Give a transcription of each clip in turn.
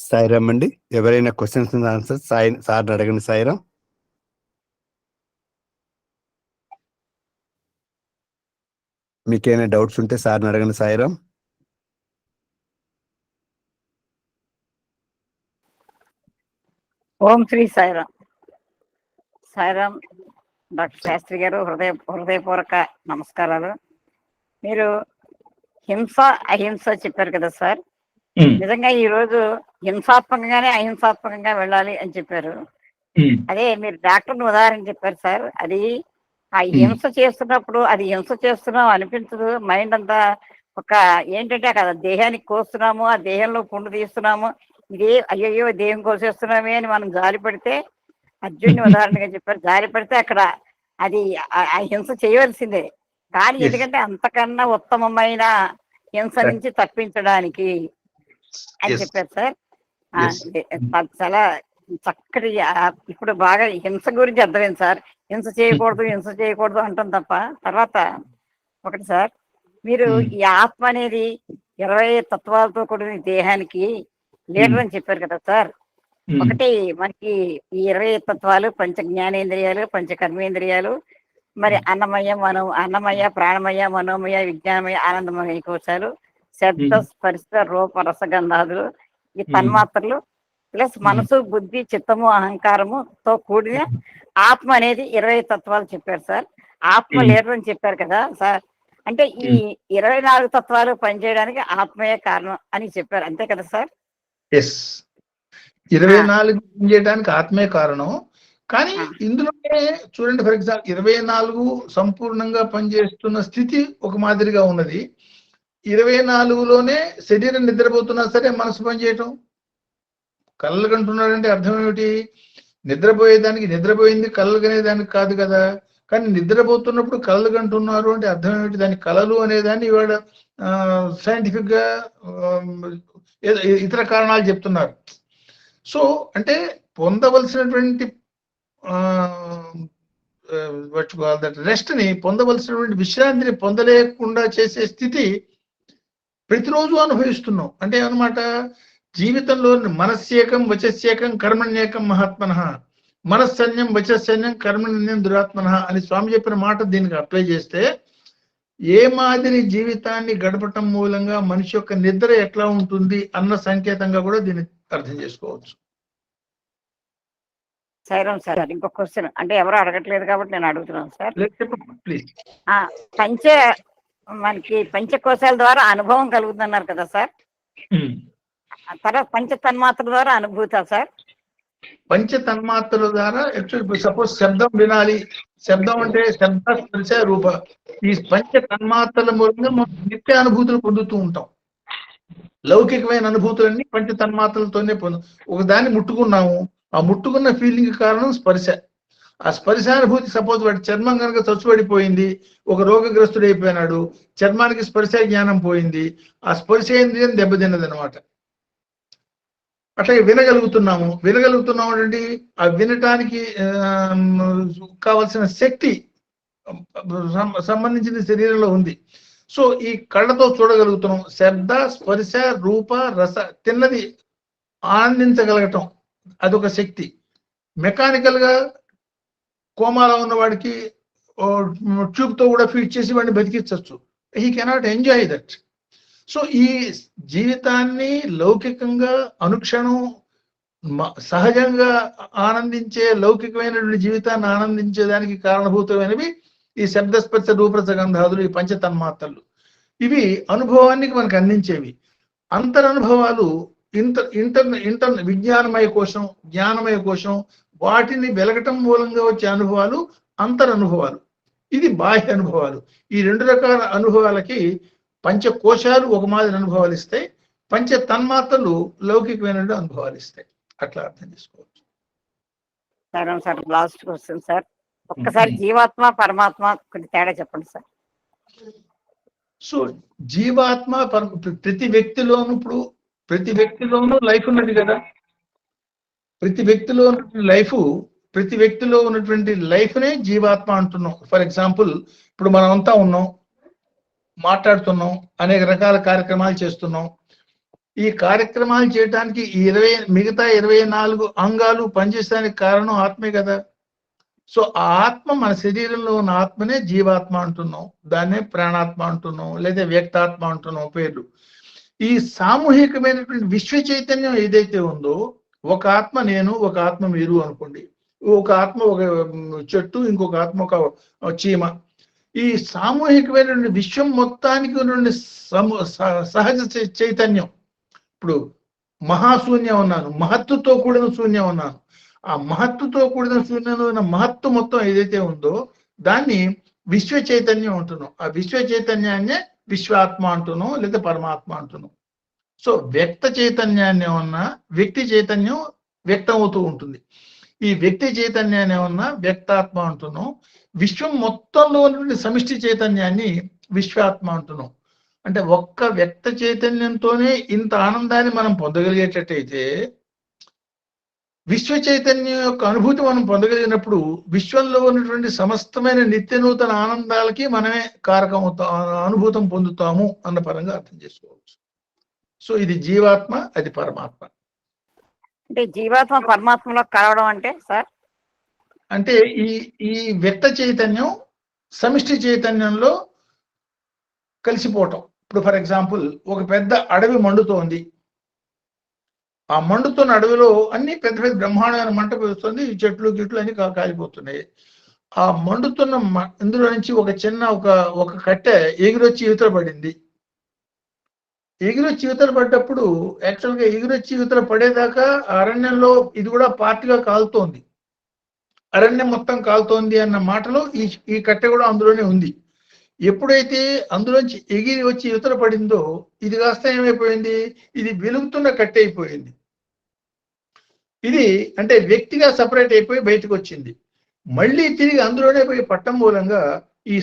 సాయిరామ్ అండి. ఎవరైనా questions and answers సార్ని అడగండి. సాయిరామ్. మీకేమైనా డౌట్స్ ఉంటే సార్ని అడగండి. సాయిరామ్. ఓం శ్రీ సాయిరామ్. సాయిరామ్ డాక్టర్ శాస్త్రి గారు, హృదయపూర్వక నమస్కారాలు. మీరు హింస అహింస చెప్పారు కదా సార్. నిజంగా ఈ రోజు హింసాత్మకంగానే అహింసాత్మకంగా వెళ్ళాలి అని చెప్పారు. అదే మీరు డాక్టర్ని ఉదాహరణ చెప్పారు సార్. అది ఆ హింస చేస్తున్నప్పుడు అది హింస చేస్తున్నాం అనిపించదు. మైండ్ అంతా ఒక ఏంటంటే అక్కడ దేహానికి కోస్తున్నాము, ఆ దేహంలో పుండు తీస్తున్నాము, ఇదే అయ్యయ్యో దేహం కోసేస్తున్నామే అని మనం జాలి పడితే, అర్జున్ని ఉదాహరణగా చెప్పారు, జాలి పడితే అక్కడ అది ఆ హింస చేయవలసిందే. కానీ ఎందుకంటే అంతకన్నా ఉత్తమమైన హింస నుంచి తప్పించడానికి అని చెప్పారు సార్. చాలా చక్కటి ఇప్పుడు బాగా హింస గురించి అర్థమైంది సార్. హింస చేయకూడదు అంటాం తప్ప. తర్వాత ఒకటి సార్, మీరు ఈ ఆత్మ అనేది 20 తత్వాలతో కూడిన దేహానికి లీడర్ అని చెప్పారు కదా సార్. ఒకటి మనకి ఈ 20 తత్వాలు పంచ జ్ఞానేంద్రియాలు, పంచ కర్మేంద్రియాలు, మరి అన్నమయ ప్రాణమయ మనోమయ విజ్ఞానమయ ఆనందమయ కోశాలు, శబ్ద స్పర్శ రూప రసగంధాదులు, ఈ తన్మాత్రలు ప్లస్ మనసు బుద్ధి చిత్తము అహంకారముతో కూడిన ఆత్మ అనేది 20 తత్వాలు చెప్పారు సార్. ఆత్మ లీడర్ అని చెప్పారు కదా సార్. అంటే ఈ 24 తత్వాలు పనిచేయడానికి ఆత్మయే కారణం అని చెప్పారు, అంతే కదా సార్? 24 చేయడానికి ఆత్మే కారణం. కానీ ఇందులోనే చూడండి, ఫర్ ఎగ్జాంపుల్ 24 సంపూర్ణంగా పనిచేస్తున్న స్థితి ఒక మాదిరిగా ఉన్నది. 24లోనే శరీరం నిద్రపోతున్నా సరే మనసు పనిచేయటం. కళ్ళు కంటున్నాడంటే అర్థం ఏమిటి? నిద్రపోయేదానికి నిద్రపోయింది కళ్ళు కనేదానికి కాదు కదా. కానీ నిద్రపోతున్నప్పుడు కళ్ళు కంటున్నారు అంటే అర్థం ఏమిటి? దాని కళలు అనేదాన్ని ఇవాళ సైంటిఫిక్ గా ఇతర కారణాలు చెప్తున్నారు. సో అంటే పొందవలసినటువంటి రెస్ట్ ని, పొందవలసినటువంటి విశ్రాంతిని పొందలేకుండా చేసే స్థితి ప్రతిరోజు అనుభవిస్తున్నాం. అంటే అన్నమాట, జీవితంలో మనస్సేకం వచస్సేకం కర్మణ్యేకం మహాత్మన, మనస్సన్యం వచస్సన్యం కర్మణ్యం దురాత్మన అని స్వామి చెప్పిన మాట దీనికి అప్లై చేస్తే, ఏ మాదిరి జీవితాన్ని గడపటం మూలంగా మనిషి యొక్క నిద్ర ఎట్లా ఉంటుంది అన్న సంకేతంగా కూడా దీన్ని అర్థం చేసుకోవచ్చు. సైరామ్ సార్, ఇంకొక క్వశ్చన్, అంటే ఎవరు అడగట్లేదు కాబట్టి నేను అడుగుతున్నాను సార్. ప్లీజ్. మనకి పంచకోశాల ద్వారా అనుభవం కలుగుతున్నారు కదా సార్. తర్వాత పంచ తన్మాత్రల ద్వారా అనుభూతా సార్? పంచ తన్మాత్రల ద్వారా సపోజ్ శబ్దం వినాలి, శబ్దం అంటే శబ్ద స్పర్శ రూప, ఈ పంచ తన్మాత్రల మూలంగా మనం నిత్య అనుభూతులు పొందుతూ ఉంటాం. లౌకికమైన అనుభూతులన్నీ పంచ తన్మాత్రలతోనే ఒకదాన్ని ముట్టుకున్నాము, ఆ ముట్టుకున్న ఫీలింగ్ కారణం స్పర్శ. ఆ స్పర్శానుభూతి, సపోజ్ వాడి చర్మం కనుక చచ్చుబడిపోయింది, ఒక రోగగ్రస్తుడైపోయినాడు, చర్మానికి స్పర్శ జ్ఞానం పోయింది, ఆ స్పర్శేంద్రియం దెబ్బతిన్నది అనమాట. అట్లాగే వినగలుగుతున్నాము అంటే ఆ వినటానికి కావలసిన శక్తి సంబంధించిన శరీరంలో ఉంది. సో ఈ కళ్ళతో చూడగలుగుతున్నాం, శబ్ద స్పర్శ రూప రస, తిన్నది ఆనందించగలగటం అదొక శక్తి. మెకానికల్ గా కోమాలో ఉన్న వాడికి ట్యూబ్ తో కూడా ఫీడ్ చేసి వాడిని బతికించవచ్చు. He cannot enjoy that. So ఈ జీవితాన్ని లౌకికంగా అనుక్షణం సహజంగా ఆనందించే, లౌకికమైనటువంటి జీవితాన్ని ఆనందించేదానికి కారణభూతమైనవి ఈ శబ్దస్పర్శ రూపరసగంధాదులు, ఈ పంచతన్మాత్రలు. ఇవి అనుభవానికి మనకు అందించేవి. అంతరనుభవాలు ఇంటర్ విజ్ఞానమయ కోశం, జ్ఞానమయ కోశం, వాటిని వెలగటం మూలంగా వచ్చే అనుభవాలు అంతరనుభవాలు. ఇది బాహ్య అనుభవాలు. ఈ రెండు రకాల అనుభవాలకి పంచకోశాలు ఒక మాదిరి అనుభవాలు ఇస్తాయి, పంచ తన్మాత్రలు లౌకికమైన అనుభవాలు ఇస్తాయి. అట్లా అర్థం చేసుకోవచ్చు. సరే సార్, లాస్ట్ క్వశ్చన్ సార్, ఒక్కసారి జీవాత్మ పరమాత్మ కొంచెం తేడా చెప్పండి సార్. సో జీవాత్మ ప్రతి వ్యక్తిలోనూ, ఇప్పుడు ప్రతి వ్యక్తిలోనూ లైఫ్ ఉన్నది కదా. ప్రతి వ్యక్తిలో ఉన్నటువంటి లైఫ్నే జీవాత్మ అంటున్నాం. ఫర్ ఎగ్జాంపుల్, ఇప్పుడు మనం అంతా ఉన్నాం, మాట్లాడుతున్నాం, అనేక రకాల కార్యక్రమాలు చేస్తున్నాం. ఈ కార్యక్రమాలు చేయడానికి ఈ మిగతా 24 అంగాలు పనిచేయడానికి కారణం ఆత్మే కదా. సో ఆ ఆత్మ, మన శరీరంలో ఉన్న ఆత్మనే జీవాత్మ అంటున్నాం, దాన్నే ప్రాణాత్మ అంటున్నాం, లేదా వ్యక్తాత్మ అంటున్నాం పేర్లు. ఈ సామూహికమైనటువంటి విశ్వ చైతన్యం ఏదైతే ఉందో, ఒక ఆత్మ నేను, ఒక ఆత్మ మీరు అనుకోండి, ఒక ఆత్మ ఒక చెట్టు, ఇంకొక ఆత్మ ఒక చీమ. ఈ సామూహికమైనటువంటి విశ్వం మొత్తానికి ఉన్నటువంటి సహజ చైతన్యం. ఇప్పుడు మహాశూన్యం అన్నాను, మహత్తుతో కూడిన శూన్యం అన్నాను. ఆ మహత్తుతో కూడిన శూన్యంలో ఉన్న మహత్తు మొత్తం ఏదైతే ఉందో దాన్ని విశ్వ చైతన్యం అంటున్నాం. ఆ విశ్వ చైతన్యాన్నే విశ్వాత్మ అంటున్నాం, లేదా పరమాత్మ అంటున్నాం. సో వ్యక్త చైతన్యాన్ని ఏమన్నా వ్యక్తి చైతన్యం వ్యక్తం అవుతూ ఉంటుంది. ఈ వ్యక్తి చైతన్యాన్ని ఏమన్నా వ్యక్తాత్మ అంటున్నాం. విశ్వం మొత్తంలో ఉన్నటువంటి సమిష్టి చైతన్యాన్ని విశ్వాత్మ అంటున్నాం. అంటే ఒక్క వ్యక్త చైతన్యంతోనే ఇంత ఆనందాన్ని మనం పొందగలిగేటట్టయితే, విశ్వ చైతన్యం యొక్క అనుభూతి మనం పొందగలిగినప్పుడు విశ్వంలో ఉన్నటువంటి సమస్తమైన నిత్య నూతన ఆనందాలకి మనమే కారకం అనుభూతం పొందుతాము అన్న పరంగా అర్థం చేసుకోవచ్చు. సో ఇది జీవాత్మ, అది పరమాత్మ. అంటే జీవాత్మ పరమాత్మలో కలవడం అంటే సార్, అంటే ఈ వ్యక్త చైతన్యం సమిష్టి చైతన్యంలో కలిసిపోవటం. ఇప్పుడు ఫర్ ఎగ్జాంపుల్, ఒక పెద్ద అడవి మండుతోంది. ఆ మండుతున్న అడవిలో అన్ని పెద్ద పెద్ద బ్రహ్మాండమైన మంట పెరుగుతుంది, చెట్లు గిట్లు అన్ని కాలిపోతున్నాయి. ఆ మండుతున్న ఇందులో నుంచి ఒక చిన్న ఒక కట్టె ఎగిరొచ్చి యువతల పడింది. ఎగిరొచ్చి యువతల పడ్డప్పుడు యాక్చువల్గా ఎగిరొచ్చి యువతల పడేదాకా అరణ్యంలో ఇది కూడా పార్టీగా కాలుతోంది, అరణ్యం మొత్తం కాలుతోంది అన్న మాటలో ఈ కట్టె కూడా అందులోనే ఉంది. ఎప్పుడైతే అందులోంచి ఎగిరి వచ్చి యువతల పడిందో ఇది కాస్త ఏమైపోయింది, ఇది వెలుగుతున్న కట్టె అయిపోయింది. ఇది అంటే వ్యక్తిగా సపరేట్ అయిపోయి బయటకు వచ్చింది. మళ్ళీ తిరిగి అందులోనే పోయి పట్టం మూలంగా ఈ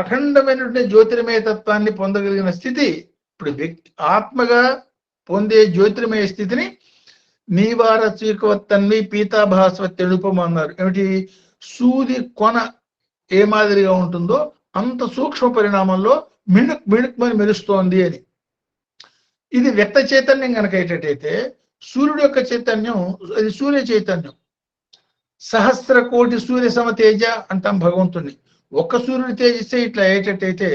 అఖండమైనటువంటి జ్యోతిర్మయ తత్వాన్ని పొందగలిగిన స్థితి, ఇప్పుడు వ్యక్తి ఆత్మగా పొందే జ్యోతిర్మయ స్థితిని నీవార చీకవత్తన్వి పీతాభాస్వ తెలుపం అన్నారు. ఏమిటి? సూది కొన ఏ మాదిరిగా ఉంటుందో అంత సూక్ష్మ పరిణామంలో మిణుక్మని మెరుస్తోంది అని. ఇది వ్యక్త చైతన్యం కనుక అయ్యేటట్టయితే, సూర్యుడు యొక్క చైతన్యం అది సూర్య చైతన్యం. సహస్ర కోటి సూర్య సమ తేజ అంటాం భగవంతుణ్ణి. ఒక్క సూర్యుడి తేజస్సే ఇట్లా అయ్యేటట్టయితే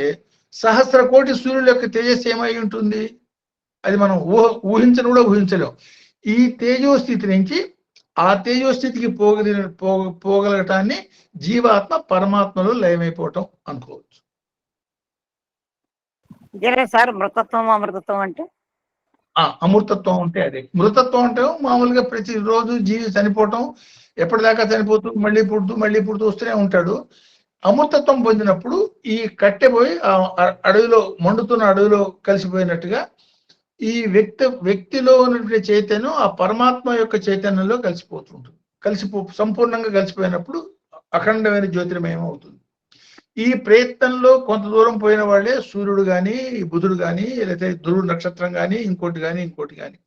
సహస్ర కోటి సూర్యుల యొక్క తేజస్సు ఏమై ఉంటుంది? అది మనం ఊహించను కూడా ఊహించలేం. ఈ తేజోస్థితి నుంచి ఆ తేజోస్థితికి పోగలగటాన్ని జీవాత్మ పరమాత్మలో లయమైపోవటం అనుకోవచ్చు. ఇదే సార్ మృతత్వం అమృతత్వం అంటే? అమృతత్వం అంటే అదే. మృతత్వం అంటే మామూలుగా ప్రతిరోజు జీవి చనిపోవటం, ఎప్పటిదాకా చనిపోతూ మళ్ళీ పుడుతూ వస్తూనే ఉంటాడు. అమృతత్వం పొందినప్పుడు ఈ కట్టె పోయి అడవిలో మండుతున్న అడవిలో కలిసిపోయినట్టుగా ఈ వ్యక్తిలో ఉన్నటువంటి చైతన్యం ఆ పరమాత్మ యొక్క చైతన్యంలో కలిసిపోతుంటుంది. సంపూర్ణంగా కలిసిపోయినప్పుడు అఖండమైన జ్యోతిర్మయం అవుతుంది. ఈ ప్రయత్నంలో కొంత దూరం పోయిన వాళ్ళే సూర్యుడు కానీ, బుధుడు కానీ, లేకపోతే ధ్రువుడు నక్షత్రం కానీ, ఇంకోటి కానీ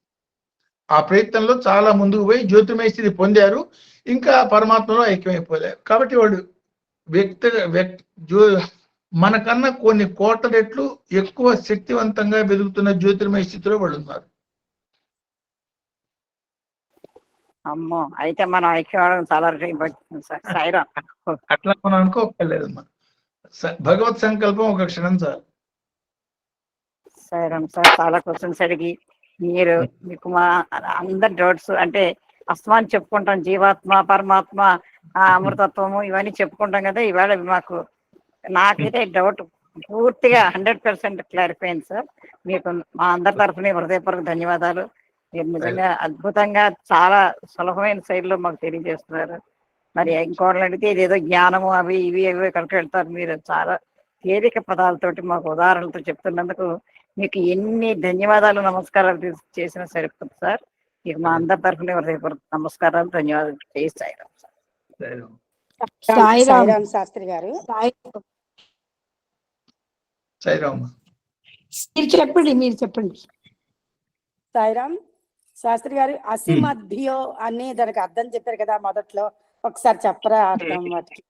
ఆ ప్రయత్నంలో చాలా ముందుకు పోయి జ్యోతిర్మయ స్థితి పొందారు, ఇంకా పరమాత్మలో ఐక్యమైపోయారు. కాబట్టి వాళ్ళు మనకన్నా కొన్ని కోట్ల రెట్లు ఎక్కువ శక్తివంతంగా వెలుగుతున్న జ్యోతిర్మయ స్థితిలో వాళ్ళు ఉన్నారు. అమ్మో, అయితే మనం ఐక్యం చాలా సాయిరాం. అట్లా మనం అనుకోలేదమ్మా. భగవత్ సంకల్పం ఒక క్షణం చాలు. సాయిరాం సార్, చాలా క్వశ్చన్స్ అడిగి మీకు మా అందరి డౌట్స్ అంటే అస్మాన్ చెప్పుకుంటాం, జీవాత్మ పరమాత్మ అమృతత్వము ఇవన్నీ చెప్పుకుంటాం కదా. ఇవాళ నాకైతే డౌట్ పూర్తిగా 100% క్లారిఫై అయింది సార్. మీకు మా అందరి తరఫున హృదయపూర్వక ధన్యవాదాలు. మీరు నిజంగా అద్భుతంగా చాలా సులభమైన శైలిలో మాకు తెలియజేస్తున్నారు. మరి ఇంకోళ్ళు అడిగితే ఇదేదో జ్ఞానము అవి ఇవి కనుక వెళ్తారు. మీరు చాలా తేలిక పదాలతోటి మాకు ఉదాహరణలతో చెప్తున్నందుకు మీకు ఎన్ని ధన్యవాదాలు నమస్కారాలు చేసినా సరిపోతుంది సార్. మీకు మా అందరి తరఫున హృదయపూర్వక నమస్కారాలు, ధన్యవాదాలు. సాయిరాం శాస్త్రి గారు. మీరు చెప్పండి. సాయిరాం శాస్త్రి గారు, అసిమధ్యో అనే దానికి అర్థం చెప్పారు కదా మొదట్లో, ఒకసారి చెప్పరా అర్థం వాటికి?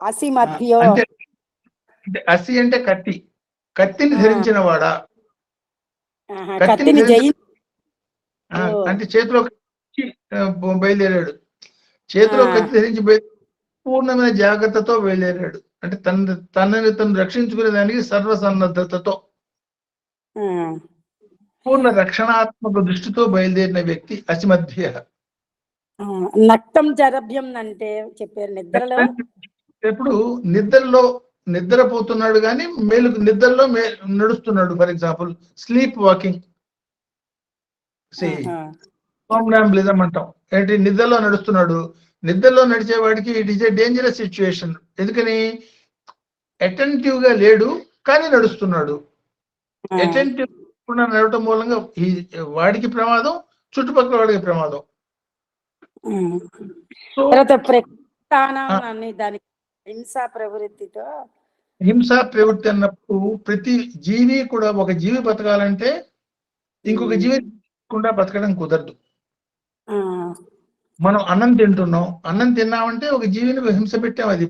అసిమధ్యో అసి అంటే కత్తిని ధరించిన వాడా. కత్తిని జయి అంటే చేతిలో బయలుదేరాడు, చేతిలో కత్తి ధరించి పూర్ణమైన జాగ్రత్తతో బయలుదేరాడు. అంటే తనని తను రక్షించుకునే దానికి సర్వసన్నద్ధతతో పూర్ణ రక్షణాత్మక దృష్టితో బయలుదేరిన వ్యక్తి అసిమధ్య. నక్తం జరభ్యం అంటే చెప్పారు నిద్రలో. ఎప్పుడు నిద్రపోతున్నాడు కానీ నిద్రలో నడుస్తున్నాడు. For example sleep walking, somnambulism అంటాం. ఏంటి, నిద్రలో నడుస్తున్నాడు. నిద్రలో నడిచేవాడికి it is a dangerous situation. ఎందుకని, అటెంటివ్ గా లేడు కానీ నడుస్తున్నాడు. అటెంటివ్ నడవటం మూలంగా వాడికి ప్రమాదం, చుట్టుపక్కల వాడికి ప్రమాదం. హింసా ప్రవృత్తి అన్నప్పుడు ప్రతి జీవి కూడా, ఒక జీవి బతకాలంటే ఇంకొక జీవి బతకడం కుదరదు. మనం అన్నం తింటున్నాం, అన్నం తిన్నామంటే ఒక జీవిని హింస పెట్టాం. అది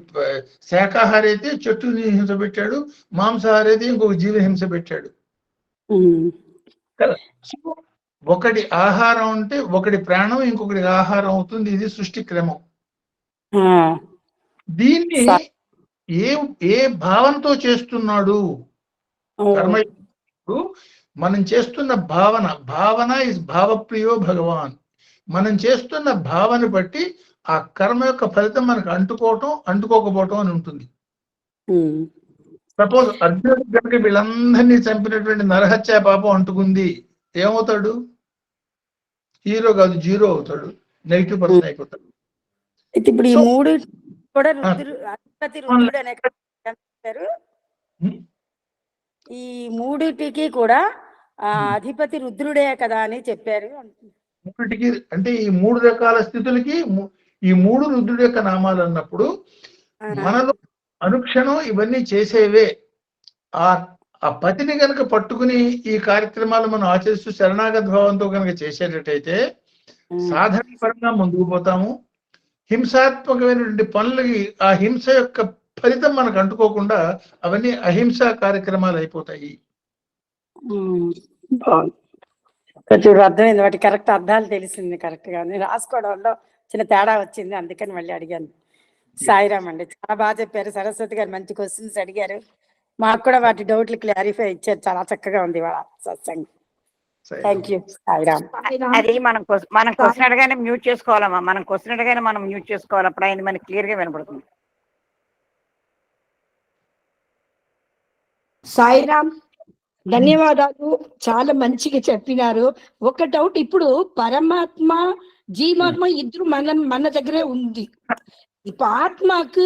శాకాహారి అయితే చెట్టుని హింస పెట్టాడు, మాంసాహారి అయితే ఇంకొక జీవిని హింస పెట్టాడు కదా. ఒకటి ఆహారం అంటే ఒకటి ప్రాణం ఇంకొకటి ఆహారం అవుతుంది. ఇది సృష్టి క్రమం. దీన్ని ఏ భావంతో చేస్తున్నాడు కర్మ? మనం చేస్తున్న భావన ఇస్ భావప్రియో భగవాన్. మనం చేస్తున్న భావన బట్టి ఆ కర్మ యొక్క ఫలితం మనకు అంటుకోకపోవటం అని ఉంటుంది. సపోజ్ అర్జునుడు కనుక వీళ్ళందరినీ చంపినటువంటి నరహత్యా పాపం అంటుకుంది, ఏమవుతాడు? హీరో కాదు, జీరో అవుతాడు, నెగిటివ్ పర్సన్ అయిపోతాడు. ఇప్పుడు ఈ మూడు కూడా రుద్రుడు అనే చెప్పారు. ఈ మూడిటికి కూడా అధిపతి రుద్రుడే కదా అని చెప్పారు. మూడిటికి అంటే ఈ మూడు రకాల స్థితులకి ఈ మూడు రుద్రుడి యొక్క నామాలు అన్నప్పుడు మనలో అనుక్షణం ఇవన్నీ చేసేవే. ఆ పతిని కనుక పట్టుకుని ఈ కార్యక్రమాలు మనం ఆచరిస్తూ శరణాగత భావంతో కనుక చేసేటట్టయితే సాధారణ పరంగా ముందుకు పోతాము. హింసాత్మకమైనటువంటి పనులకి ఆ హింస యొక్క ఫలితం మనకు అంటుకోకుండా అవన్నీ అహింసా కార్యక్రమాలు అయిపోతాయి. అర్థమైంది, వాటి కరెక్ట్ అర్థాలు తెలిసింది. కరెక్ట్ గా రాసుకోవడంలో చిన్న తేడా వచ్చింది, అందుకని మళ్ళీ అడిగాను. సాయిరామ్ అండి, చాలా బాగా చెప్పారు. సరస్వతి గారు మంచి క్వశ్చన్స్ అడిగారు, మాకు కూడా వాటి డౌట్లు క్లారిఫై ఇచ్చారు. చాలా చక్కగా ఉంది వాళ్ళ సత్సంగం. Thank you. సాయిరామ్. అది మనం క్వశ్చన్ అడగానే మ్యూట్ చేసుకోవాలమ్మా. మనం క్వశ్చన్ అడగానే మనం మ్యూట్ చేసుకోవాలి, అప్పుడు ఆయన మనకి క్లియర్ గా వినపడుతుంది. సాయిరామ్, ధన్యవాదాలు, చాలా మంచిగా చెప్పినారు. ఒక డౌట్, ఇప్పుడు పరమాత్మ జీవాత్మ ఇద్దరు మన దగ్గరే ఉంది. ఇప్పుడు ఆత్మకు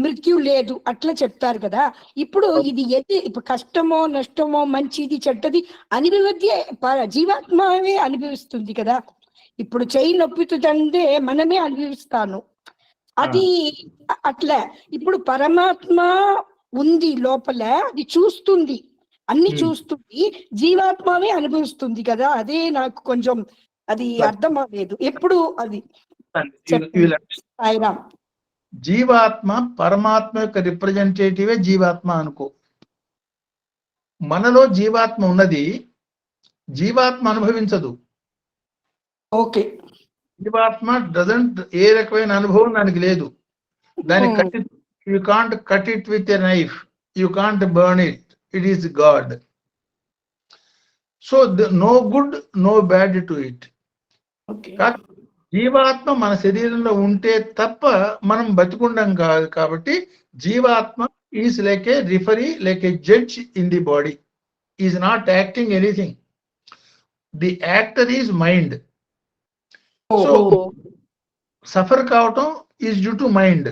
మృత్యు లేదు అట్లా చెప్తారు కదా. ఇప్పుడు ఇది ఇప్పుడు కష్టమో నష్టమో మంచిది చెడ్డది అనుభవద్దే జీవాత్మవే అనుభవిస్తుంది కదా. ఇప్పుడు చెయ్యి నొప్పుతుందంటే మనమే అనుభవిస్తాను, అది అట్లా. ఇప్పుడు పరమాత్మ ఉంది లోపల, అది చూస్తుంది, అన్ని చూస్తుంది, జీవాత్మవే అనుభవిస్తుంది కదా. అదే నాకు కొంచెం అది అర్థం అవ్వలేదు ఎప్పుడు. అది జీవాత్మ పరమాత్మ యొక్క రిప్రజెంటేటివే జీవాత్మ అనుకో. మనలో జీవాత్మ ఉన్నది, జీవాత్మ అనుభవించదు. ఓకే, జీవాత్మ డజంట్, ఏ రకమైన అనుభవం దానికి లేదు. దానికి you can't cut it with a knife, you can't burn it, it is God. So no good no bad to it. జీవాత్మ మన శరీరంలో ఉంటే తప్ప మనం బతికుండం కాదు. కాబట్టి జీవాత్మ is like a referee, like a judge in the body, is not acting anything. The actor is mind. So suffer కావటం is due to mind,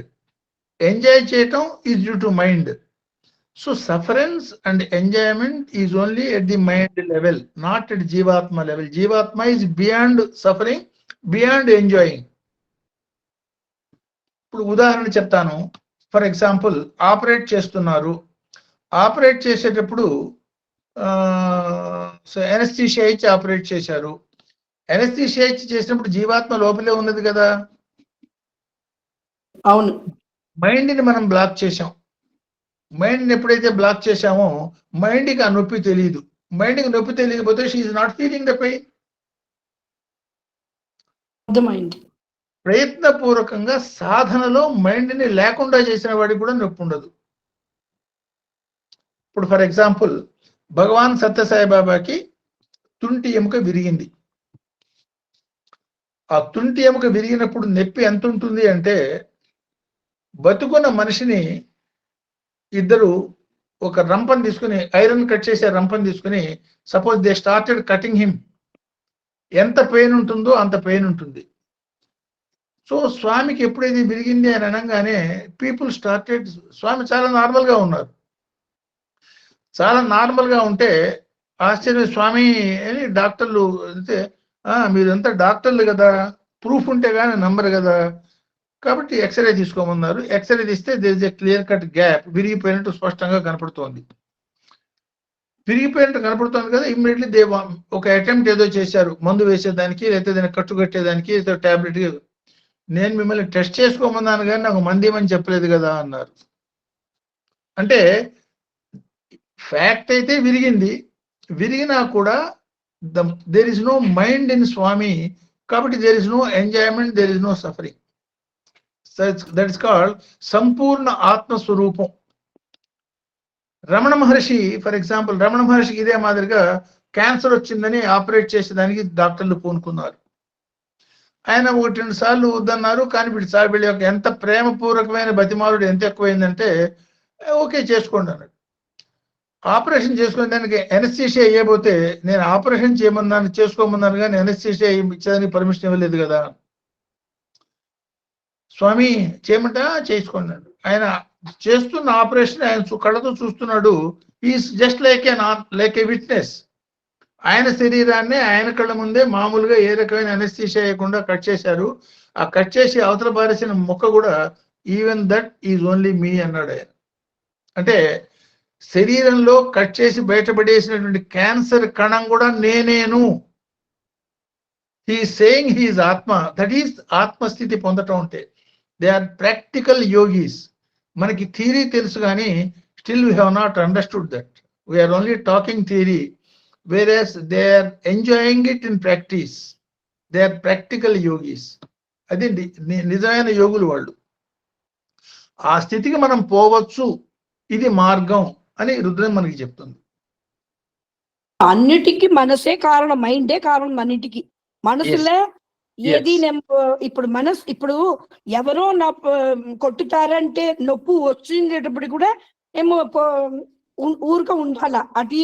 enjoy చేయటం is due to mind. So sufferance and enjoyment is only at the mind level, not at జీవాత్మ లెవెల్. జీవాత్మ is beyond suffering, beyond enjoying. ఇప్పుడు ఉదాహరణ చెప్తాను. For example, operate చేస్తున్నారు. Operate చేసేటప్పుడు ఎనస్థీషియా ఇచ్చి ఆపరేట్ చేశారు. ఎనస్థీషియా ఇచ్చి చేసినప్పుడు జీవాత్మ లోపలే ఉన్నది కదా. అవును. మైండ్ని మనం బ్లాక్ చేసాం. మైండ్ని ఎప్పుడైతే బ్లాక్ చేశామో మైండ్కి ఆ నొప్పి తెలియదు. మైండ్కి నొప్పి తెలియకపోతే she's not feeling the pain. అర్థమైంది. ప్రయత్నపూర్వకంగా సాధనలో మైండ్ని లేకుండా చేసిన వాడికి కూడా నొప్పి ఉండదు. ఇప్పుడు ఫర్ ఎగ్జాంపుల్ భగవాన్ సత్యసాయిబాబాకి తుంటి ఎముక విరిగింది. ఆ తుంటి ఎముక విరిగినప్పుడు నొప్పి ఎంత ఉంటుంది అంటే, బతుకున్న మనిషిని ఇద్దరు ఒక రంపం తీసుకుని, ఐరన్ కట్ చేసే రంపం తీసుకుని, suppose they started cutting him, ఎంత పెయిన్ ఉంటుందో అంత పెయిన్ ఉంటుంది. సో స్వామికి ఎప్పుడైతే విరిగింది అని అనగానే పీపుల్ స్టార్టెడ్, స్వామి చాలా నార్మల్గా ఉన్నారు. చాలా నార్మల్గా ఉంటే ఆశ్చర్య, స్వామి అని డాక్టర్లు అంటే, మీరంతా డాక్టర్లు కదా, ప్రూఫ్ ఉంటే కానీ నంబర్ కదా, కాబట్టి ఎక్స్రే తీసుకోమన్నారు. ఎక్స్రే తీస్తే there is a clear cut gap, విరిగిపోయినట్టు స్పష్టంగా కనపడుతోంది. విరిగిపోయినట్టు కనపడుతోంది కదా, ఇమ్మీడియట్లీ దే ఒక అటెంప్ట్ ఏదో చేశారు, మందు వేసేదానికి, లేకపోతే దాన్ని కట్టు కట్టేదానికి, ఏదో టాబ్లెట్. నేను మిమ్మల్ని టెస్ట్ చేసుకోమన్నాను కానీ నాకు మంది ఏమని చెప్పలేదు కదా అన్నారు. అంటే ఫ్యాక్ట్ అయితే విరిగింది, విరిగినా కూడా there is no mind in Swami, కాబట్టి there is no enjoyment, there is no suffering. That is called సంపూర్ణ ఆత్మస్వరూపం. రమణ మహర్షి ఫర్ ఎగ్జాంపుల్, రమణ మహర్షికి ఇదే మాదిరిగా క్యాన్సర్ వచ్చిందని ఆపరేట్ చేసేదానికి డాక్టర్లు పూనుకున్నారు. ఆయన 1-2 సార్లు వద్దన్నారు, కానీ వీళ్ళ యొక్క ఎంత ప్రేమపూర్వకమైన బతిమాలుడు ఎంత ఎక్కువైందంటే ఓకే చేసుకోండి అన్నాడు. ఆపరేషన్ చేసుకునే దానికి ఎనస్థీషియా అయ్యబోతే, నేను ఆపరేషన్ చేయమన్నాను, చేసుకోమన్నాను కానీ ఎనస్థీషియా ఇచ్చేదానికి పర్మిషన్ ఇవ్వలేదు కదా. స్వామి చేయమంటా చేసుకోండి. ఆయన చేస్తున్న ఆపరేషన్ ఆయన కళ్ళతో చూస్తున్నాడు. Is just like A witness. ఆయన శరీరాన్ని ఆయన కళ్ళ ముందే మామూలుగా ఏ రకమైన ఎనస్థీషియా వేయకుండా కట్ చేశారు. ఆ కట్ చేసి అవతల పారేసిన ముక్క కూడా ఈవెన్ దట్ ఈజ్ ఓన్లీ మీ అన్నాడు ఆయన. అంటే శరీరంలో కట్ చేసి బయటపడేసినటువంటి క్యాన్సర్ కణం కూడా నేనేను. He saying he is atma. That is ఆత్మస్థితి పొందటం అంటే. They are practical yogis. మనకి థియరీ తెలుసు కానీ still we have not understood that. We are only talking theory, whereas they are enjoying it in practice. They are practical yogis. అది నిజమైన యోగులు వాళ్ళు. ఆ స్థితికి మనం పోవచ్చు, ఇది మార్గం అని రుద్రం మనకి చెప్తుంది. అన్నిటికీ మనసే కారణం, మైండే కారణం అన్నిటికీ. మనసులే ఏది ఇప్పుడు ఇప్పుడు ఎవరో కొట్టుతారంటే నొప్పు వచ్చిందేటప్పుడు కూడా ఏమో ఊరుక ఉండాల, అది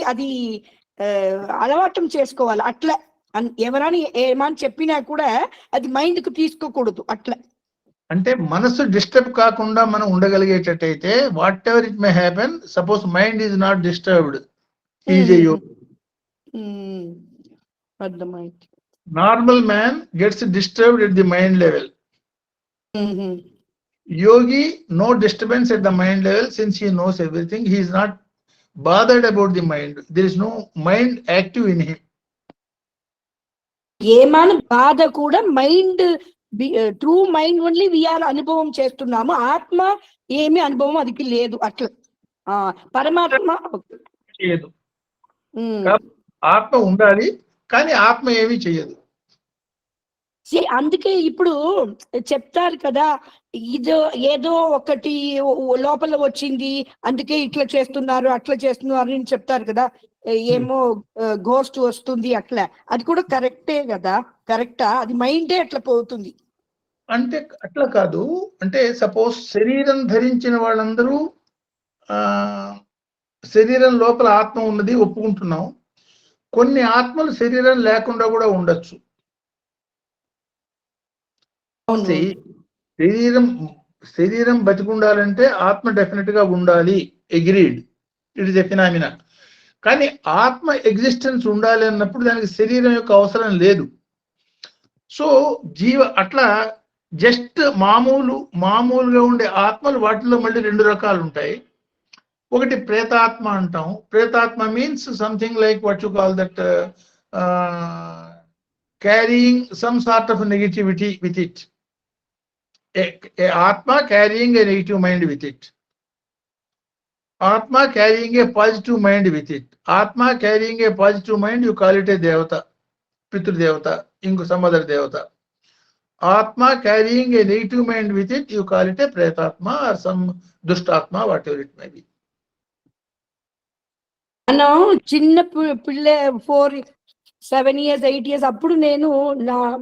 అలవాటం చేసుకోవాలి. అట్లా ఎవరైనా ఏమని చెప్పినా కూడా అది మైండ్ కు తీసుకోకూడదు. అట్లా అంటే మనసు డిస్టర్బ్ కాకుండా మనం ఉండగలిగేటట్టయితే whatever it may happen, suppose mind is not disturbed, is a yogi. అర్థమైంది. Normal man gets disturbed at the mind level. Yogi no disturbance at the mind level, since he knows everything. He is not bothered about the mind. There is no mind active in him. ఏమాన బాధ కూడా mind, true mind only we are అనుభవం చేస్తున్నాము. ఆత్మ ఏమి అనుభవం అదికి లేదు. అట్లా పరమాత్మ చేయదు. ఆత్మ ఉండాలి కానీ ఆత్మ ఏమీ చేయదు. అందుకే ఇప్పుడు చెప్తారు కదా, ఏదో ఒకటి లోపల వచ్చింది అందుకే ఇట్లా చేస్తున్నారు అట్లా చేస్తున్నారు అని చెప్తారు కదా. ఏమో గోస్ట్ వస్తుంది అట్లా, అది కూడా కరెక్టే కదా? కరెక్టా? అది మైండే అట్లా పోతుంది అంటే అట్లా కాదు. అంటే సపోజ్ శరీరం ధరించిన వాళ్ళందరూ శరీరం లోపల ఆత్మ ఉన్నది ఒప్పుకుంటున్నాం. కొన్ని ఆత్మలు శరీరం లేకుండా కూడా ఉండొచ్చు. శరీరం బతికుండాలంటే ఆత్మ డెఫినెట్ గా ఉండాలి, agreed, it is a phenomena. కానీ ఆత్మ ఎగ్జిస్టెన్స్ ఉండాలి అన్నప్పుడు దానికి శరీరం యొక్క అవసరం లేదు. సో అట్లా జస్ట్ మామూలుగా ఉండే ఆత్మలు, వాటిలో మళ్ళీ 2 రకాలు ఉంటాయి. ఒకటి ప్రేతాత్మ అంటాం. ప్రేతాత్మ means something like what you call that, carrying some sort of negativity with it. Atma carrying a negative mind with it. Atma carrying a positive mind with it. Atma carrying a positive mind, you call it a devata, Pitru devata, some other devata. Atma carrying a negative mind with it, you call it a pretatma or some dushtatma, whatever it may be. మనం చిన్న పిల్ల 7 years 8 years అప్పుడు నేను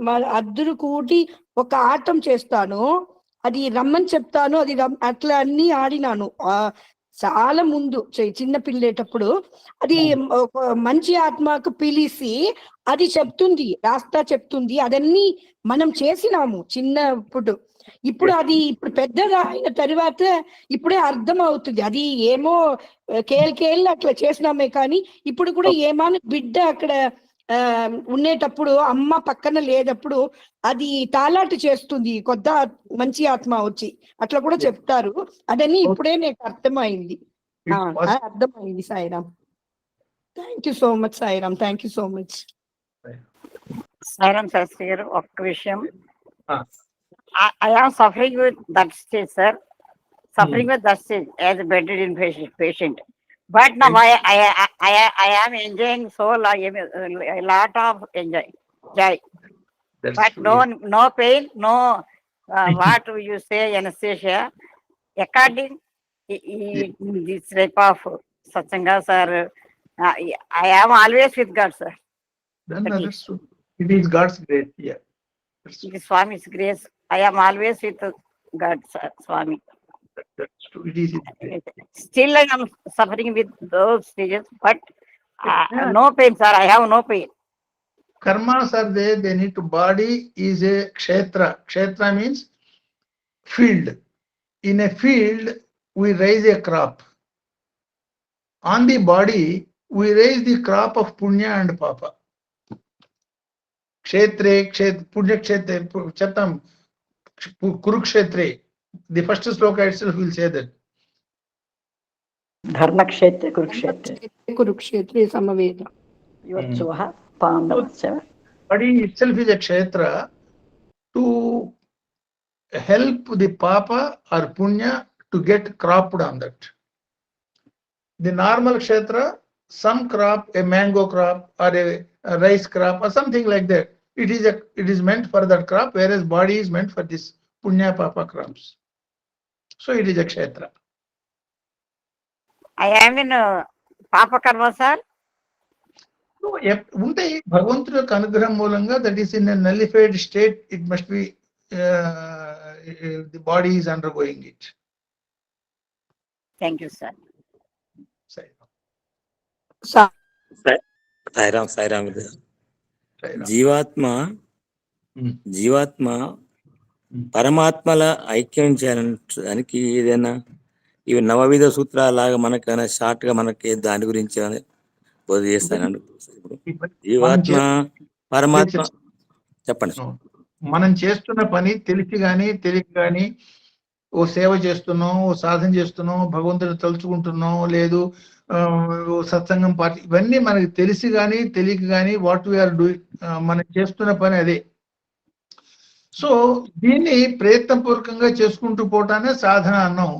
మా అద్దరు కూటి ఒక atom చేస్తాను, అది రమ్మని చెప్తాను, అది అట్లా అన్ని ఆడినాను చాలా ముందు చిన్న పిల్లేటప్పుడు. అది ఒక మంచి ఆత్మకు పిలిచి అది చెప్తుంది, రాస్తా చెప్తుంది, అదన్నీ మనం చేసినాము చిన్నప్పుడు. ఇప్పుడు అది ఇప్పుడు పెద్దగా అయిన తర్వాత ఇప్పుడే అర్థం అవుతుంది. అది ఏమో కేళ్ళు అట్లా చేసినామే కానీ ఇప్పుడు కూడా ఏమైనా బిడ్డ అక్కడ ఉండేటప్పుడు అమ్మ పక్కన లేనప్పుడు అది తాలాటు చేస్తుంది, కొత్త మంచి ఆత్మ వచ్చి అట్లా కూడా చెప్తారు. అదని ఇప్పుడే నాకు అర్థమైంది. అర్థమైంది. Sairam, thank you so much. Sairam, thank you so much. Sairam Shastri గారు, ఒక్క విషయం. I am suffering with that stage, sir. Suffering with that stage as a bedridden patient. But now I am enjoying a lot of joy. But no pain, no what you say anesthesia. According this type of satsanga, sir, I am always with God, sir. Then that's true. It is God's grace. Yeah. It is Swami's grace. I am always with God, Swami. That's true. It is. Still, I am suffering with those stages, but no pain, sir. I have no pain. Karmas are there. They need to. Body is a kshetra. Kshetra means field. In a field, we raise a crop. On the body, we raise the crop of punya and papa. Kshetre, punya kshetre, chatam, kurukshetre. The first sloka itself will say that. Dharma kshetre, kurukshetre. Kurukshetre samaveda. Yotsvaha pandavasya. Body itself is a kshetra to help the papa or punya to get cropped on that. The normal kshetra, some crop, a mango crop or a rice crop or something like that. It is meant for that crop, whereas body is meant for this punya papa crops. So it is a kshetra. I am in papa karma, sir. No, untai bhagavantru యొక్క అనుగ్రహం మూలంగా, that is in a nullified state, it must be the body is undergoing it. Thank you, sir. Sairam. జీవాత్మ పరమాత్మల ఐక్యం చేయడానికి ఏదైనా ఇవి నవవిధ సూత్రాలాగా మనకైనా short గా మనకి దాని గురించి బోధ చేస్తాను. జీవాత్మ పరమాత్మ చెప్పండి. మనం చేస్తున్న పని తెలిసి గాని తెలియక గాని, ఓ సేవ చేస్తున్నాం, ఓ సాధన చేస్తున్నాం, భగవంతుని తలుచుకుంటున్నాం, లేదు సత్సంగం పార్టీ, ఇవన్నీ మనకి తెలిసి గాని తెలియక గాని వాట్ వీఆర్ డూయింగ్, మనం చేస్తున్న పని అదే. సో దీన్ని ప్రయత్నపూర్వకంగా చేసుకుంటూ పోవటానే సాధన అన్నాం.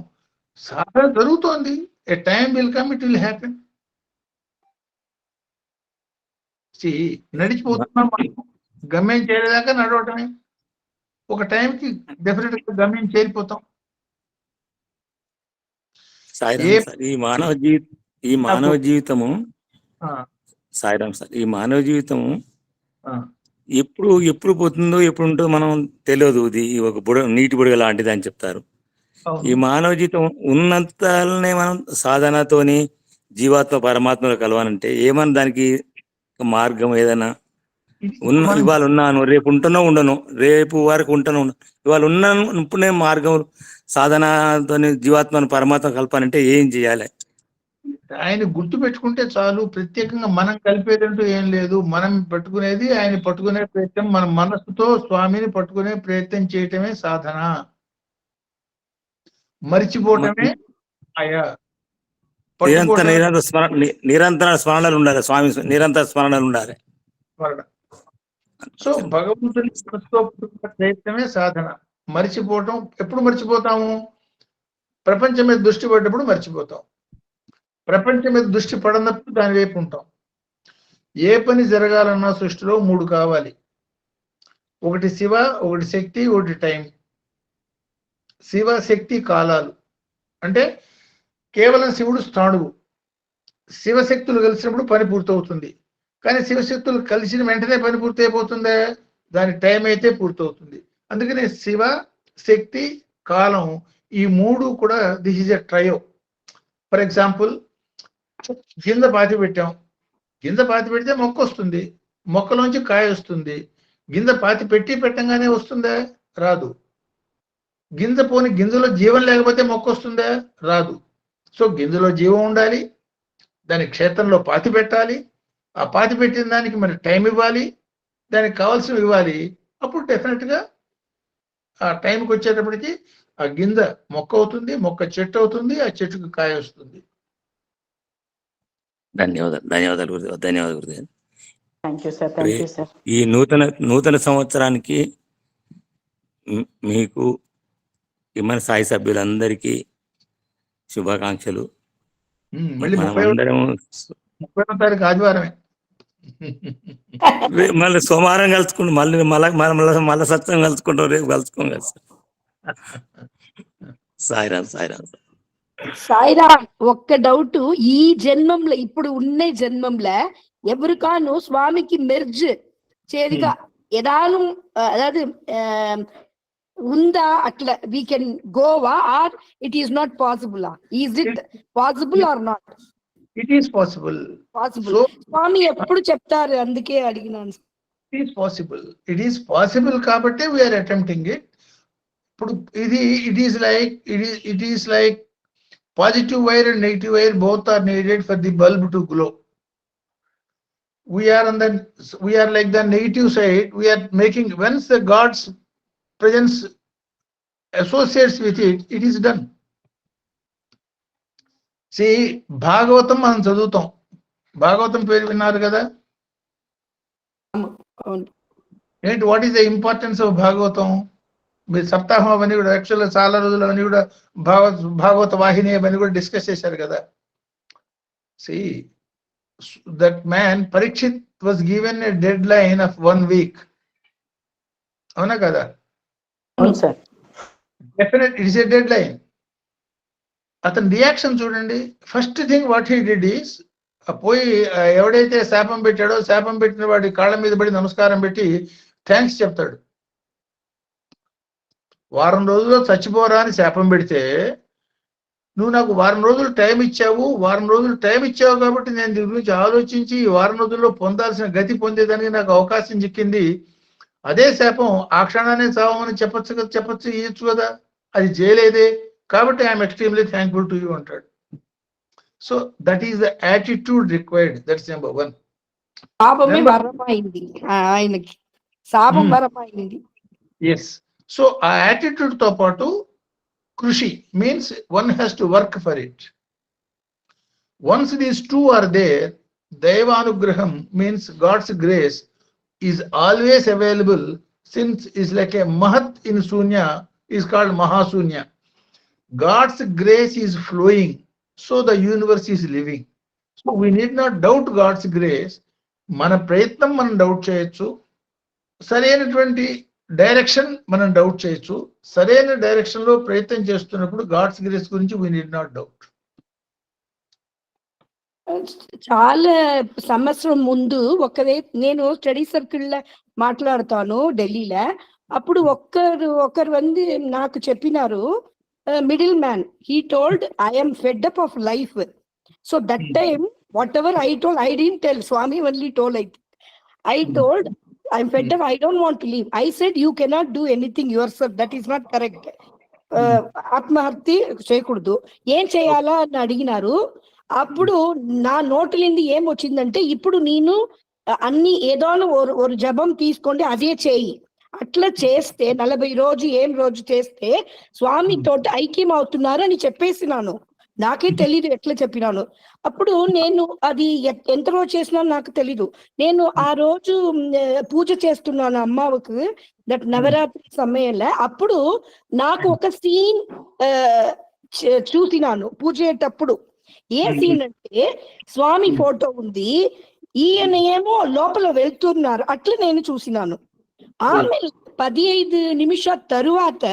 సాధన జరుగుతోంది. A time will come, it will happen. నడిచిపోతున్నాం, గమ్యం చేరేదాకా నడవటమే. ఒక టైంకి డెఫినెట్ గా గమ్యం చేరిపోతాం. ఈ మానవ జీవితము సాయిరామ్ సార్, ఈ మానవ జీవితము ఎప్పుడు పోతుందో ఎప్పుడు ఉంటుందో మనం తెలియదు. ఇది ఒక నీటి బుడగ లాంటిది అని చెప్తారు. ఈ మానవ జీవితం ఉన్నంతనే మనం సాధనతోని జీవాత్మ పరమాత్మలో కలవాలంటే ఏమన్నా దానికి మార్గం ఏదైనా ఇవాళ ఉన్నాను, రేపు ఉంటున్నా ఉండను, రేపు వరకు ఉంటున్నా ఉండను, ఇవాళ ఉన్నాను ఇప్పుడే మార్గం సాధనతో జీవాత్మను పరమాత్మ కలపాలంటే ఏం చేయాలి? ఆయన గుర్తు పెట్టుకుంటే చాలు. ప్రత్యేకంగా మనం కలిపేదంటూ ఏం లేదు. మనం పట్టుకునేది ఆయన పట్టుకునే ప్రయత్నం, మన మనస్సుతో స్వామిని పట్టుకునే ప్రయత్నం చేయటమే సాధన. మరిచిపోవటమే ఆయా. నిరంతర స్మరణలు ఉండాలి స్వామి, నిరంతర స్మరణలు ఉండాలి. సో భగవంతుని ప్రయత్నమే సాధన. మరిచిపోవటం ఎప్పుడు మర్చిపోతాము? ప్రపంచం మీద దృష్టి పడ్డప్పుడు మర్చిపోతాం. ప్రపంచం మీద దృష్టి పడనప్పుడు దాని వైపు ఉంటాం. ఏ పని జరగాలన్నా సృష్టిలో 3 కావాలి. ఒకటి శివ, ఒకటి శక్తి, ఒకటి టైం. శివ, శక్తి, కాలాలు. అంటే కేవలం శివుడు స్థాణువు. శివశక్తులు కలిసినప్పుడు పని పూర్తవుతుంది. కానీ శివశక్తులు కలిసిన వెంటనే పని పూర్తి అయిపోతుందే, దాని టైం అయితే పూర్తవుతుంది. అందుకని శివ, శక్తి, కాలం ఈ 3 కూడా this is a trio. For example, గింజ పాతి పెట్టాం. గింజ పాతి పెడితే మొక్క వస్తుంది, మొక్కలోంచి కాయ వస్తుంది. గింజ పాతి పెట్టంగానే వస్తుందా? రాదు. గింజ పోని గింజలో జీవం లేకపోతే మొక్క వస్తుందా? రాదు. సో గింజలో జీవం ఉండాలి, దాని క్షేత్రంలో పాతి పెట్టాలి, ఆ పాతి పెట్టిన దానికి మరి టైం ఇవ్వాలి, దానికి కావాల్సినవి ఇవ్వాలి. అప్పుడు డెఫినెట్గా ఆ టైంకి వచ్చేటప్పటికి ఆ గింజ మొక్క అవుతుంది, మొక్క చెట్టు అవుతుంది, ఆ చెట్టుకు కాయ వస్తుంది. ధన్యవాదాలు గురుదేవ్. Thank you sir. ఈ నూతన సంవత్సరానికి మీకు మన సాయి సభ్యులందరికీ శుభాకాంక్షలు. మళ్ళీ 30వ తారీఖు ఆదివారమే. మళ్ళీ సోమవారం కలుసుకుంటాం, మళ్ళీ సత్యం కలుసుకుంటాం, రేపు కలుసుకోం కదా సార్. సాయిరామ్, ఒక్క డౌట్. ఈ జన్మంలో, ఇప్పుడు ఉన్న జన్మంలో ఎవరికాను స్వామికి మెర్జ్ చేదిగా ఏదాను అதாவது ఉందా? అట్లా we can go or it is not possible? Is it possible or not? It is possible. Swami ఎప్పుడు చెప్తారు, అందుకే అడిగినాను. ఇట్ ఈస్ పాసిబుల్ కాబట్టి వీఆర్ అటెంప్టింగ్ ఇట్. ఇప్పుడు it is like positive wire and negative wire both are needed for the bulb to glow. We are like the negative side. We are making, once the God's presence associates with it, it is done. See, Bhagavatam మనం చదువుతాం. భాగవతం పేరు విన్నారు కదా? ఏంటి, what is the importance of Bhagavatam? మీరు సప్తాహం అవన్నీ కూడా, యాక్చువల్గా చాలా రోజులు అవన్నీ కూడా భాగవత వాహిని అవన్నీ కూడా డిస్కస్ చేశారు కదా. See that man Parikshit was given a deadline of 1 week. అవునా కదా? Definite it is a deadline. అతని రియాక్షన్ చూడండి. First thing what he did is, పోయి ఎవడైతే శాపం పెట్టాడో శాపం పెట్టిన వాడి కాళ్ళ మీద పడి నమస్కారం పెట్టి థ్యాంక్స్ చెప్తాడు. వారం రోజుల్లో చచ్చిపోరా అని శాపం పెడితే, నువ్వు నాకు వారం రోజులు టైం ఇచ్చావు కాబట్టి నేను దీని గురించి ఆలోచించి ఈ వారం రోజుల్లో పొందాల్సిన గతి పొందేదానికి నాకు అవకాశం చిక్కింది. అదే శాపం ఆ క్షణాన్ని చావమని ఇవ్వచ్చు కదా, అది చేయలేదే, కాబట్టి I'm extremely thankful to you అంటాడు. So that is the attitude required. That's number 1. శాపమే వరమైంది ఆయనకి, శాపం వరమైంది. ఎస్. సో ఆ యాటిట్యూడ్ తో పాటు కృషి means one has to work for it. Once these two are there, Daivanugraham means God's grace is always available, since is like a Mahat in Sunya is called Mahasunya. God's grace is flowing, so the universe is living. So we need not doubt God's grace. Mana prayatnam మనం doubt చేయొచ్చు, సరైనటువంటి direction మనం doubt చేయొచ్చు. సరైన direction లో ప్రయత్నం చేస్తున్నప్పుడు God's grace గురించి వీ నీడ్ నాట్ డౌట్. చాలా సంవత్సరం ముందు నేను స్టడీ సర్కిల్ లో మాట్లాడతాను ఢిల్లీలో. అప్పుడు ఒకరు వంది నాకు చెప్పినారు, middle man, he told I'm fed up of life. So that time whatever I told, I didn't tell, Swami only told. I told, I'm fed up, I don't want to leave. I said, you cannot do anything yourself. That is not correct. ఆత్మహత్య చేయకూడదు, ఏం చేయాలా అని అడిగినారు. అప్పుడు నా నోటిలింది ఏం వచ్చిందంటే, ఇప్పుడు నేను అన్ని ఏదో ఒక జపం తీసుకోండి, అదే చేయి. అట్లా చేస్తే 40 రోజు చేస్తే స్వామి తోటి ఐక్యం అవుతున్నారు అని చెప్పేసినాను. నాకే తెలీదు ఎట్లా చెప్పినాను. అప్పుడు నేను అది ఎంత రోజు చేసినా నాకు తెలీదు. నేను ఆ రోజు పూజ చేస్తున్నాను అమ్మకి, దట్ నవరాత్రి సమయంలో. అప్పుడు నాకు ఒక సీన్ చూసినాను పూజేటప్పుడు. ఏ సీన్ అంటే స్వామి ఫోటో ఉంది, ఈయన ఏమో లోపల వెళ్తున్నారు, అట్లా నేను చూసినాను. ఆమె 15 నిమిషాల తరువాత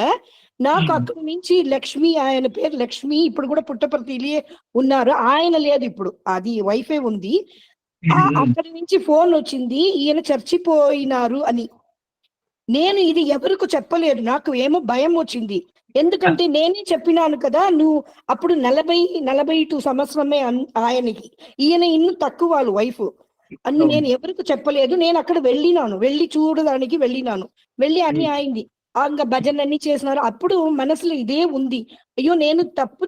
నాకు అక్కడి నుంచి లక్ష్మి, ఆయన పేరు లక్ష్మి, ఇప్పుడు కూడా పుట్టపర్తిలే ఉన్నారు, ఆయన లేదు ఇప్పుడు, అది వైఫై ఉంది. అక్కడి నుంచి ఫోన్ వచ్చింది, ఈయన చచ్చిపోయినారు అని. నేను ఇది ఎవరికి చెప్పలేదు, నాకు ఏమో భయం వచ్చింది. ఎందుకంటే నేనే చెప్పినాను కదా, నువ్వు అప్పుడు 40-42 సంవత్సరమే ఆయనకి, ఈయన ఇನ್ನು తక్కువ వాళ్ళు వైఫ్ అని నేను ఎవరికి చెప్పలేదు. నేను అక్కడ వెళ్ళి చూడడానికి వెళ్ళి అన్ని అయింది, ఇంకా భజన అన్ని చేసినారు. అప్పుడు మనసులో ఇదే ఉంది, అయ్యో నేను తప్పు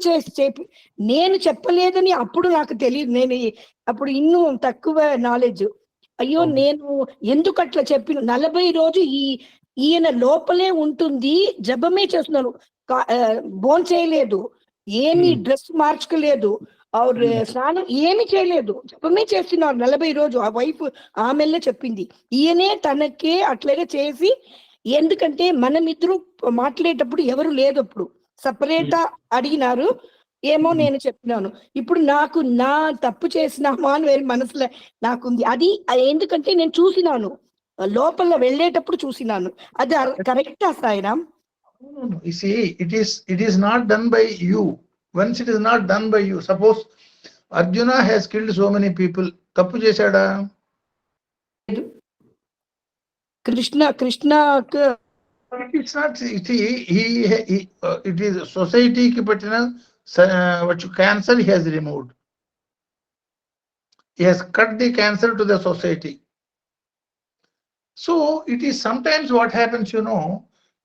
నేను చెప్పలేదని అప్పుడు నాకు తెలియదు, నేను అప్పుడు ఇನ್ನು తక్కువ నాలెడ్జ్. అయ్యో నేను ఎందుకు అట్లా చెప్పిన, 40 రోజు ఈయన లోపలే ఉంటుంది, జపమే చేస్తున్నారు, బోన్ చేయలేదు, ఏమి డ్రెస్ మార్చుకోలేదు, స్నానం ఏమి చేయలేదు, జపమే చేస్తున్నారు 40 రోజు. ఆ వైఫ్ ఆమెల్లే చెప్పింది, ఈయనే తనకే అట్లాగే చేసి, ఎందుకంటే మనమిద్దరు మాట్లాడేటప్పుడు ఎవరు లేదు, అప్పుడు సపరేట్ అడిగినారు, ఏమో నేను చెప్పినాను. ఇప్పుడు నాకు నా తప్పు చేసినామా అని వేరే మనసులో నాకుంది. అది ఎందుకంటే నేను చూసినాను, లోపల వెళ్ళేటప్పుడు చూసినాను. అది కరెక్టా Sairam? No. You see, it is not done by you. Once it is not done by you, suppose Arjuna has killed so many people, tappu chesada? Krishna It's not. See, it is society ki pattina what cancer he has removed. He has cut the cancer to the society. So it is sometimes what happens,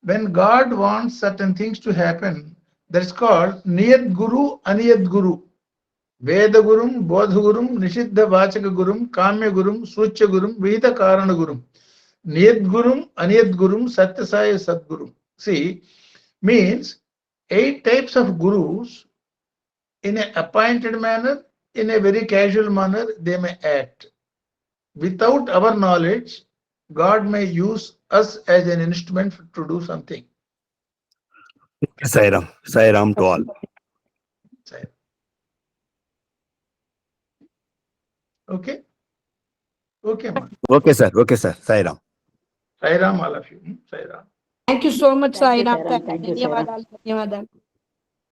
when God wants certain things to happen, that is called Niyat Guru, Aniyat Guru. Veda Gurum, Bodha Gurum, Nishiddha Vachaka Gurum, Kamya Gurum, Sucha Gurum, Vita Karana Gurum. Niyat Gurum, Aniyat Gurum, Satya Sai Sadgurum. See, means 8 types of gurus in an appointed manner, in a very casual manner, they may act. Without our knowledge, God may use us as an instrument to do something. Sairam to all. Okay? Okay, man. Okay, sir. Sairam. Sairam, all of you. Sairam. Thank you so much Thank you, Sairam. Sairam. Thank you, Sairam. ధన్యవాదాలు.